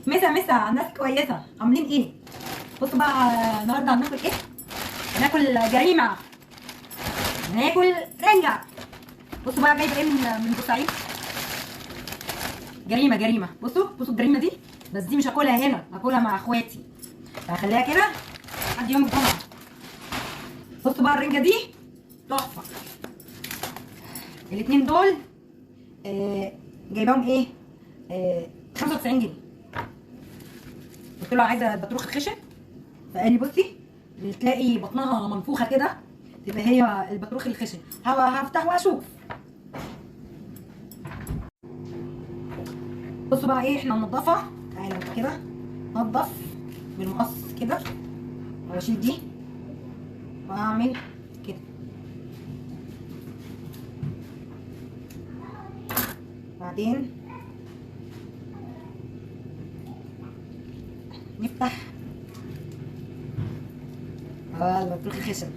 مسا ناس كويسه، عاملين ايه؟ بصوا بقى النهارده هناكل ايه؟ هناكل جريمه، هناكل رنجه. بصوا بقى جايبه ايه من بورسعيد. جريمه. بصوا الجريمه دي، بس دي مش هاكلها هنا، هاكلها مع اخواتي، هخليها كده لحد يوم الجمعه. بصوا بقى الرنجه دي تحفه. الاتنين دول جايباهم ايه؟ 95 جنيه. قلت له عايزه بطروخ خشن، فقال لي بصي تلاقي بطنها منفوخه كده تبقى هي البطروخ الخشن. هفتح واشوف. بصوا بقى ايه احنا هننضفها. تعالى كده نضف بالمقص كده، واشيل دي واعمل كده. بعدين نفتح البطروخ الخشن.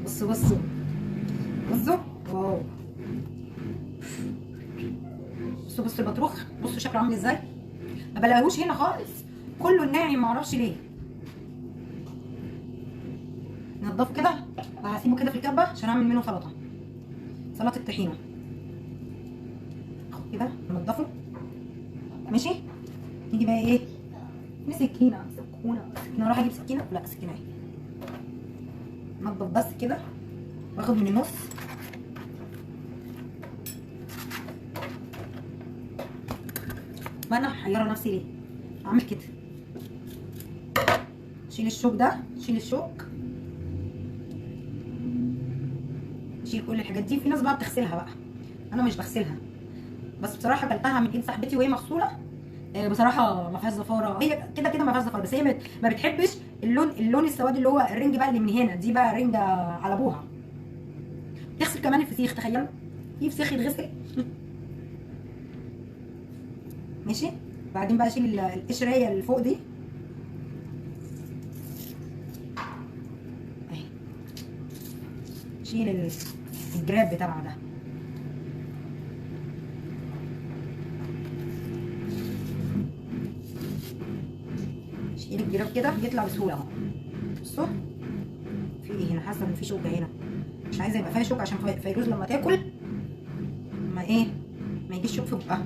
بصوا واو. بصوا البطروخ، بصوا شكله عامل ازاي. ما بلاقيهوش هنا خالص، كله ناعم معرفش ليه. نضفه كده وهسيبه كده في الكبه عشان اعمل منه سلطه طحينه. كده ننضفه ماشي. نيجي بقى ايه؟ سكينه اروح اجيب سكينه. لا سكينه اهي. نضف بس كده واخد من النص. ما انا محيره نفسي ليه اعمل كده. شيل الشوك ده، شيل الشوك، شيل كل الحاجات دي. في ناس بقى بتغسلها بقى، انا مش بغسلها، بس بصراحه اكلتها من ايد صاحبتي وهي مغسوله. بصراحه ما فيهاش زفاره، هي كده ما فيهاش زفاره، بس هي ما بتحبش اللون السواد اللي هو الرنج بقى اللي من هنا دي، بقى رنجه على ابوها. تغسل كمان الفسيخ، تخيلوا في فسيخ يتغسل. ماشي. بعدين بقى اشيل القشريه اللي فوق دي اهي، شيل الجراب بتاعها ده. شيل الجراب كده يطلع بسهوله اهو. بصوا في ايه هنا، حاسه ان في شوكه هنا، مش عايزه يبقى فيها شوكه عشان فيروز لما تاكل ما يجيش شوك في بقها.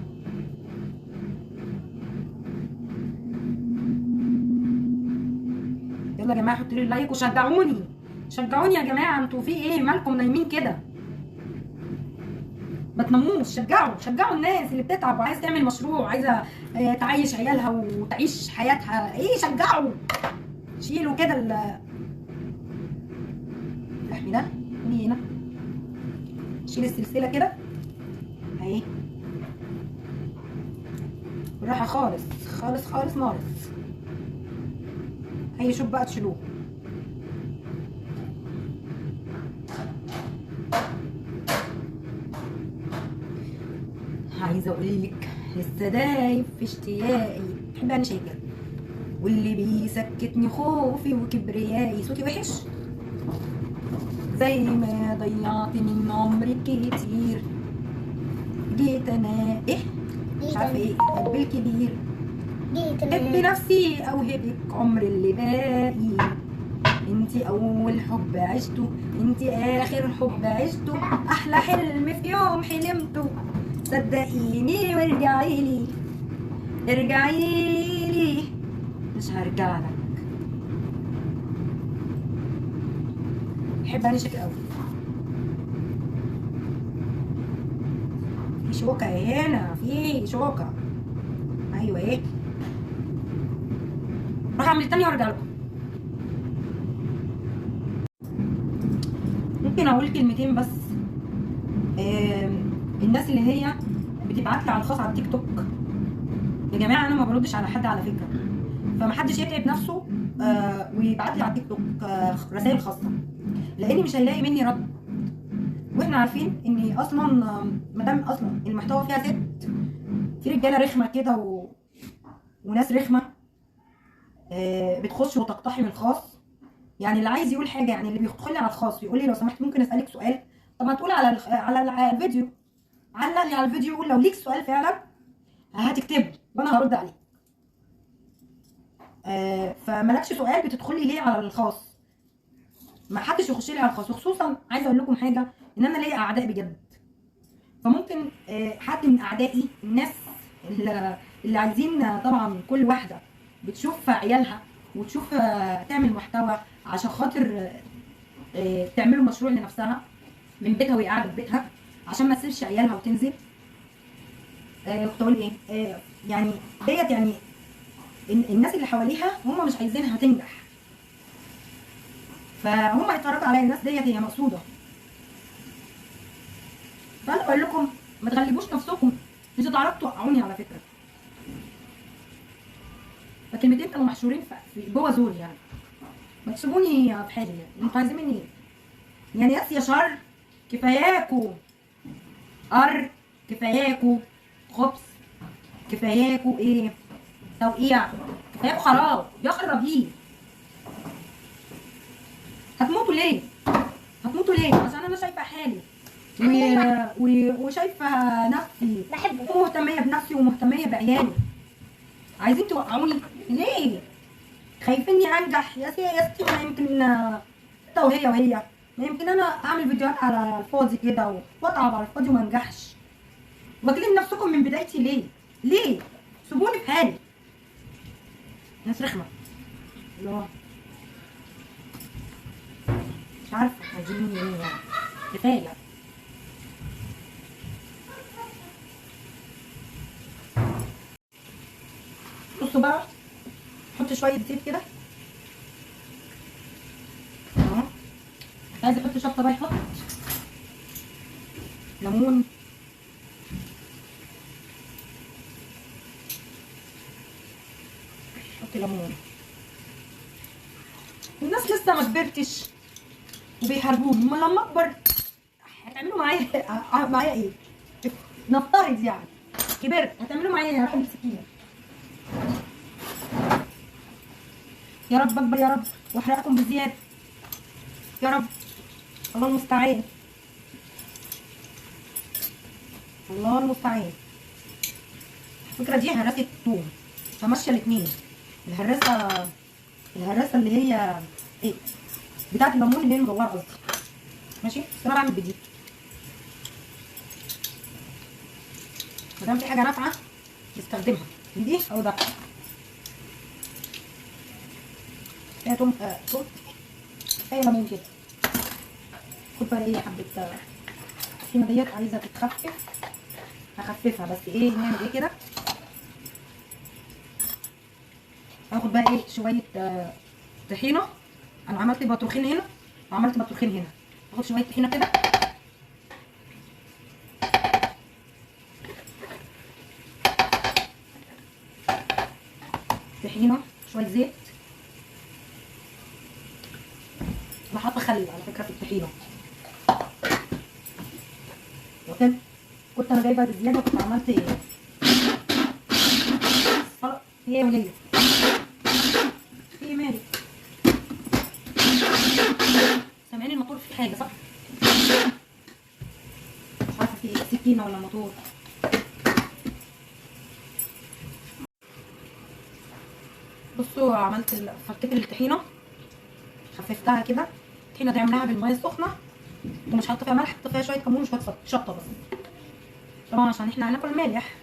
يلا يا جماعه حطوا لي اللايك وشجعوني يا جماعه. انتوا في ايه مالكم نايمين كده؟ ما تناموش، شجعوا الناس اللي بتتعب وعايزه تعمل مشروع، عايزه تعيش عيالها وتعيش حياتها. ايه شجعوا. شيلوا كده اللحم ده من هنا. شيل السلسله كده اهي بالراحه خالص نارس. اي شوف بقى تشيلوه. عايزه اقول لك لسه دايب في اشتياقي، بحب انا شايفه واللي بيسكتني خوفي وكبريائي. صوتي وحش زي ما ضيعت من عمري كتير، جيت انا ايه مش عارفه ايه قلب الكبير، حب نفسي اوهبك عمر اللي باقي. انتي اول حب عشته، انتي اخر حب عشته، احلى حلم في يوم حلمته. صدقيني وارجعيلي مش هرجع لك. بحب انشك قوي. في شوكه هنا، في شوكه. ايوه ايه، راح اعمل التانية وارجع لكم. ممكن اقول كلمتين بس. الناس اللي هي بتبعت لي على الخاص على التيك توك، يا جماعه انا ما بردش على حد على فكره، فمحدش يتعب نفسه ويبعت لي على التيك توك رسائل خاصه، لاني مش هيلاقي مني رد. واحنا عارفين ان اصلا ما دام اصلا المحتوى فيها ست، في رجاله رخمه كده وناس رخمه بتخش وتقتحم الخاص. يعني اللي عايز يقول حاجه، يعني اللي بيدخل لي على الخاص يقول لي لو سمحت ممكن اسالك سؤال، طب ما تقول على الفيديو، علق لي على الفيديو، يقول لو ليك سؤال فعلا هتكتبه وانا هرد عليه. فمالكش سؤال بتدخلي ليه على الخاص، ما حدش يخش لي على الخاص. وخصوصا عايزه اقول لكم حاجه، ان انا ليا اعداء بجد. فممكن حد من اعدائي، الناس اللي عايزين طبعا كل واحده بتشوف عيالها وتشوف تعمل محتوى عشان خاطر تعملوا مشروع لنفسها من بيتها وهي قاعده في بيتها، عشان ما تسيبش عيالها وتنزل. كنت اقول ايه؟ يعني ديت يعني الناس اللي حواليها هم مش عايزينها تنجح، فهم يتفرجوا على الناس ديت هي مقصوده. فانا بقول لكم ما تغلبوش نفسكم، مش هتعرفوا توقعوني على فكره. فكلمتين كانوا محشورين في جوه زوري يعني. ما تسيبوني في حالي، يعني انتوا عايزين مني ايه؟ يعني ياس يا شر، كفاياكوا كفاياكوا خبز، كفاياكوا ايه توقيع، كفاياكوا خراب يا خرابين. هتموتوا ليه؟ هتموتوا ليه؟ عشان انا شايفه حالي وشايفه نفسي ومهتميه بنفسي ومهتميه بعيالي. عايزين توقعوني ليه؟ خايفيني انجح يا ستي. ما يمكن انت وهي ما يمكن انا اعمل فيديوهات على الفاضي كده واتعب على الفاضي وما انجحش. واكلم نفسكم من بدايتي ليه؟ ليه؟ سيبوني في حالي. ناس رخمه. الله، مش عارفه عايزين مني ايه يعني. كفايه. بصوا بقى، حط شويه زيت كده اهو. عايز احط شطه بقى يحط ليمون، حط ليمون. الناس لسه ما كبرتش وبيحاربوني، امال لما اكبر هتعملوا معايا ايه؟ نفترض يعني كبرت هتعملوا معايا ايه؟ هروح اجيب سكينه. يا رب اكبر يا رب واحرقكم بزياده يا رب. الله المستعان، الله المستعان. الفكره دي هراسه توم، فماشيه الاثنين. الهراسه اللي هي ايه بتاعت الليمون اللي هي المدوره قصدي، ماشي. بس انا بعمل بدي ما دام في حاجه نافعه نستخدمها، دي او ده. فيها توم فيها ليمون كده. خد بقى ايه حبه الطحينه ديت، عايزه تتخفف هخففها، بس ايه نعمل ايه كده. هاخد بقى ايه شويه طحينه. انا عملت بطروخين هنا وعملت بطروخين هنا. هاخد شويه طحينه كده، طحينه شويه زيت. انا حاطه خل على فكره في الطحينه، كنت انا جايبه بزياده وكنت عملت ايه خلاص. هي وليه هي مالك سامعين الموتور في حاجه صح؟ مش عارفه في ايه، سكينه ولا موتور. بصوا عملت فكيت الطحينه، خففتها كده. الطحينه دي عملناها بالميه السخنه ومش حاطه فيها ملح، حاطه فيها شويه كمون وشويه شطه بس، طبعا عشان احنا هناكل مالح.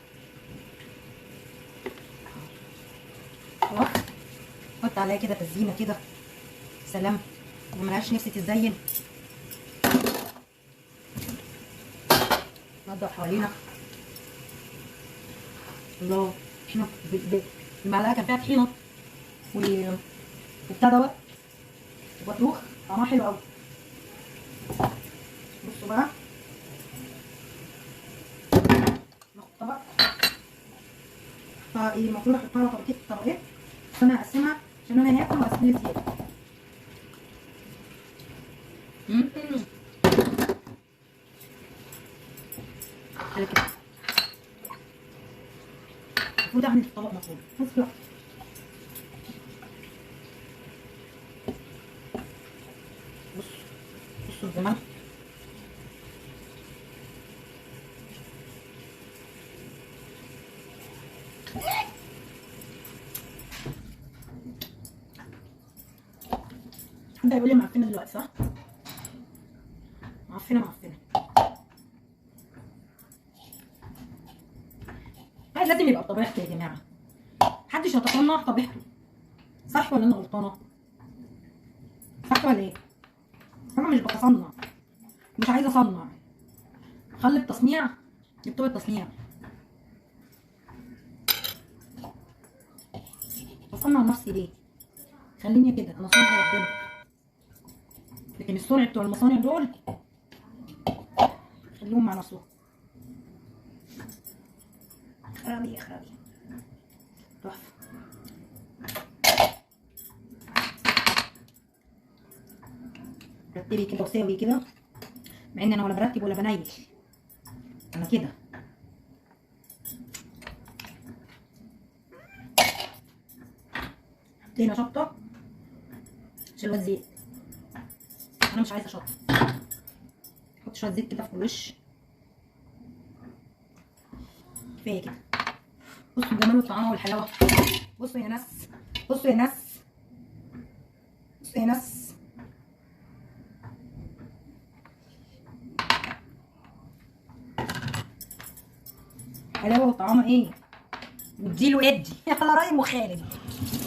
خلاص حط عليها كده تزيينه كده، سلام. ملهاش نفسي تتزين. نضف حوالينا. الله، طحينه المعلقه كان فيها طحينه وبتاع دوت وبطروخ، طعمها حلو قوي. بصوا بقى، ناخد طبق. فايه المفروض احطها على طبقين بس انا هقسمها عشان انا هاكل واسيب زياده. حلو كده. المفروض اعمل في طبق مفروض بس لا. بصوا الجمال. ده يقول لي معفنه دلوقتي صح؟ معفنه معفنه. هاي لازم يبقى بطبيعته يا جماعه، محدش يتصنع طبيعته. صح ولا انا غلطانه؟ صح ولا ايه؟ انا مش بتصنع، مش عايزه اصنع. خلي التصنيع بتوع التصنيع. بصنع نفسي ليه؟ خليني كده، انا صانع ربنا. لكن الصنع بتوع المصانع دول خليهم مع نفسهم. خرابي يا خرابي. تحفه. رتبي كده وساوي كده، مع ان انا ولا برتب ولا بنيل، انا كده. حطينا شطه شويه زيت، انا مش عايزه شطه. حط شويه زيت كده في الوش، كفايه كده. بصوا الجمال والطعام والحلاوه. بصوا يا ناس، بصوا يا ناس، بصوا يا ناس. حلاوه وطعامه ايه؟ واديله يدي على راي ام خالد.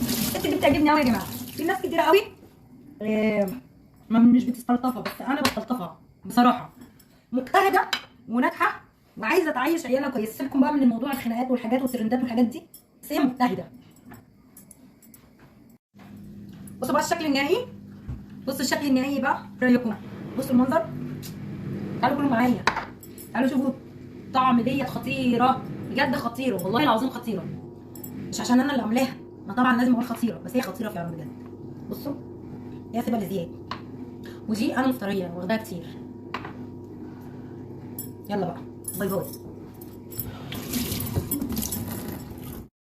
الست دي بتعجبني قوي يا جماعه. في ناس كتير قوي ما مش بتستلطفها، بس انا بستلطفها بصراحه. مجتهده وناجحه وعايزه تعيش عيالها كويس. سيبكم بقى من الموضوع الخناقات والحاجات والترندات والحاجات دي، بس هي مجتهده. بصوا بقى الشكل النهائي، بصوا الشكل النهائي بقى رايكم. بصوا المنظر، تعالوا كلوا معايا، تعالوا شوفوا طعم ديت. خطيره بجد، خطيره والله العظيم، خطيره. مش عشان انا اللي عاملاها، ما طبعا لازم اقول خطيره، بس هي خطيره فعلا بجد. بصوا هي سيبها لزياد، ودي انا مفطريه واخداها كتير. يلا بقى، باي باي.